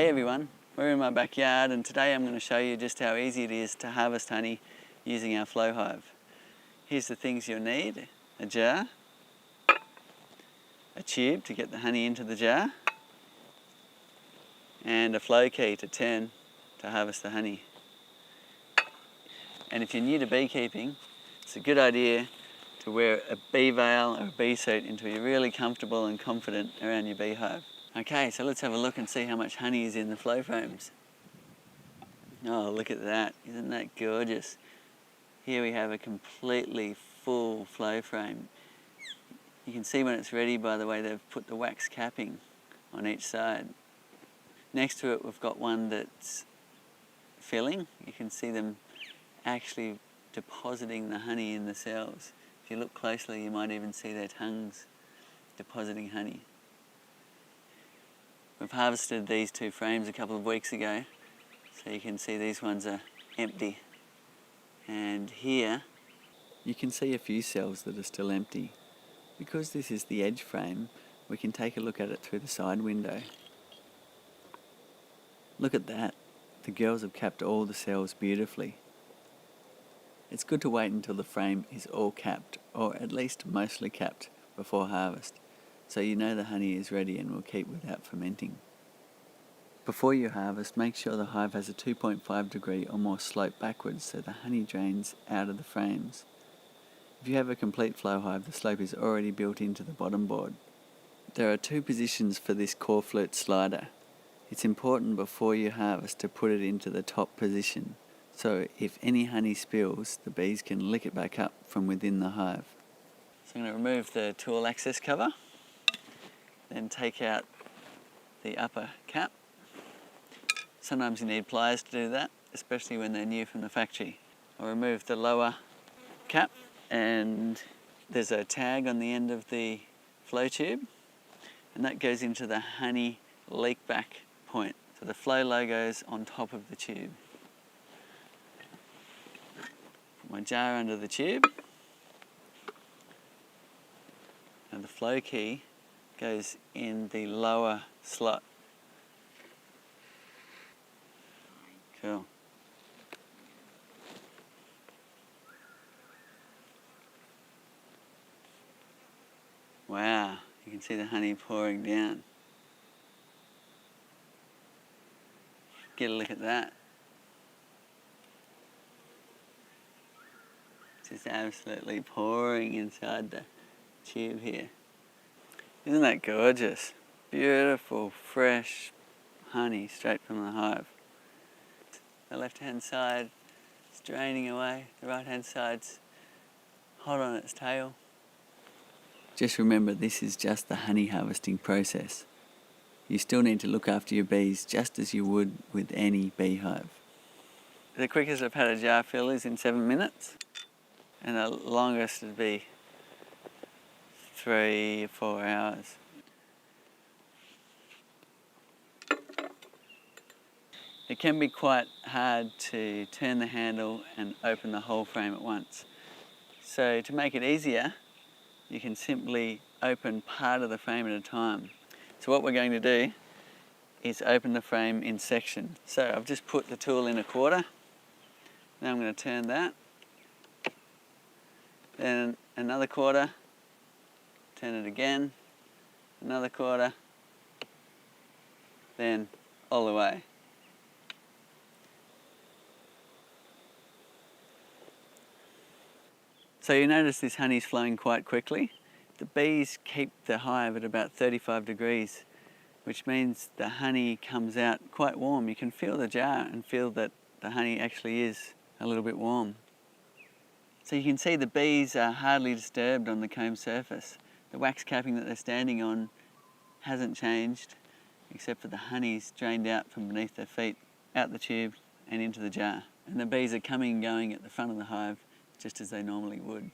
Hey everyone, we're in my backyard and today I'm going to show you just how easy it is to harvest honey using our flow hive. Here's the things you'll need: a jar, a tube to get the honey into the jar, and a flow key to turn to harvest the honey. And if you're new to beekeeping, it's a good idea to wear a bee veil or a bee suit until you're really comfortable and confident around your beehive. Okay, so let's have a look and see how much honey is in the flow frames. Oh, look at that. Isn't that gorgeous? Here we have a completely full flow frame. You can see when it's ready by the way they've put the wax capping on each side. Next to it we've got one that's filling. You can see them actually depositing the honey in the cells. If you look closely you might even see their tongues depositing honey. We've harvested these two frames a couple of weeks ago, so you can see these ones are empty. And here you can see a few cells that are still empty. Because this is the edge frame, we can take a look at it through the side window. Look at that. The girls have capped all the cells beautifully. It's good to wait until the frame is all capped, or at least mostly capped, before harvest, so you know the honey is ready and will keep without fermenting. Before you harvest, make sure the hive has a 2.5 degree or more slope backwards so the honey drains out of the frames. If you have a complete flow hive, the slope is already built into the bottom board. There are two positions for this core flute slider. It's important before you harvest to put it into the top position, so if any honey spills, the bees can lick it back up from within the hive. So I'm going to remove the tool access cover, then take out the upper cap. Sometimes you need pliers to do that, especially when they're new from the factory. I'll remove the lower cap, and there's a tag on the end of the flow tube, and that goes into the honey leak back point. So the flow logo's on top of the tube. Put my jar under the tube, and the flow key goes in the lower slot. Cool. Wow, you can see the honey pouring down. Get a look at that. Just absolutely pouring inside the tube here. Isn't that gorgeous? Beautiful, fresh honey straight from the hive. The left-hand side is draining away. The right-hand side's hot on its tail. Just remember, this is just the honey harvesting process. You still need to look after your bees just as you would with any beehive. The quickest I've had a jar fill is in 7 minutes, and the longest would be 3 or 4 hours. It can be quite hard to turn the handle and open the whole frame at once. So to make it easier, you can simply open part of the frame at a time. So what we're going to do is open the frame in sections. So I've just put the tool in a quarter. Now I'm going to turn that. Then another quarter. Turn it again. Another quarter. Then all the way. So you notice this honey's flowing quite quickly. The bees keep the hive at about 35 degrees, which means the honey comes out quite warm. You can feel the jar and feel that the honey actually is a little bit warm. So you can see the bees are hardly disturbed on the comb surface. The wax capping that they're standing on hasn't changed, except for the honey's drained out from beneath their feet, out the tube and into the jar. And the bees are coming and going at the front of the hive just as they normally would.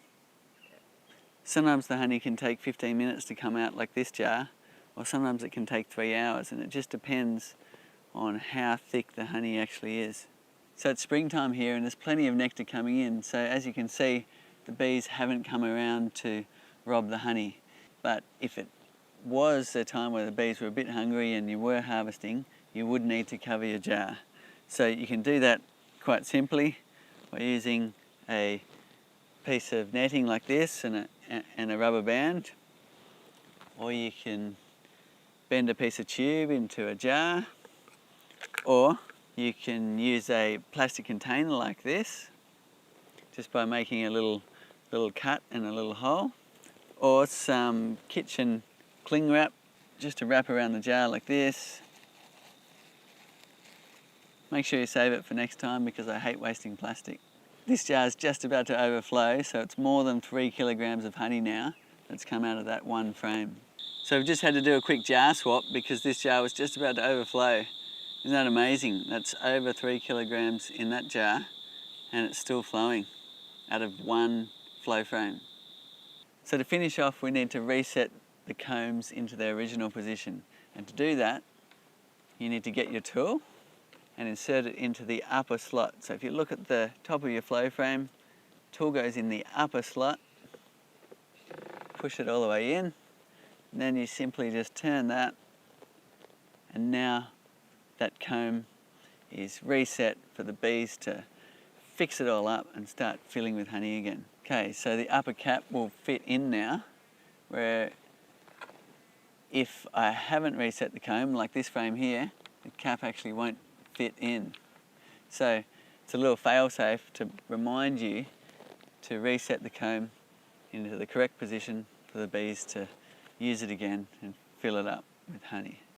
Sometimes the honey can take 15 minutes to come out like this jar, or sometimes it can take 3 hours, and it just depends on how thick the honey actually is. So it's springtime here and there's plenty of nectar coming in, so as you can see, the bees haven't come around to rob the honey. But if it was a time where the bees were a bit hungry and you were harvesting, you would need to cover your jar. So you can do that quite simply by using a piece of netting like this and a rubber band, or you can bend a piece of tube into a jar, or you can use a plastic container like this just by making a little cut and a little hole, or some kitchen cling wrap just to wrap around the jar like this. Make sure you save it for next time because I hate wasting plastic. This jar is just about to overflow, so it's more than 3 kilograms of honey now that's come out of that one frame. So we've just had to do a quick jar swap because this jar was just about to overflow. Isn't that amazing? That's over 3 kilograms in that jar and it's still flowing out of one flow frame. So to finish off, we need to reset the combs into their original position. And to do that, you need to get your tool and insert it into the upper slot. So if you look at the top of your flow frame, tool goes in the upper slot, push it all the way in, and then you simply just turn that, and now that comb is reset for the bees to fix it all up and start filling with honey again. Okay, so the upper cap will fit in now, where if I haven't reset the comb, like this frame here, the cap actually won't fit in. So it's a little fail-safe to remind you to reset the comb into the correct position for the bees to use it again and fill it up with honey.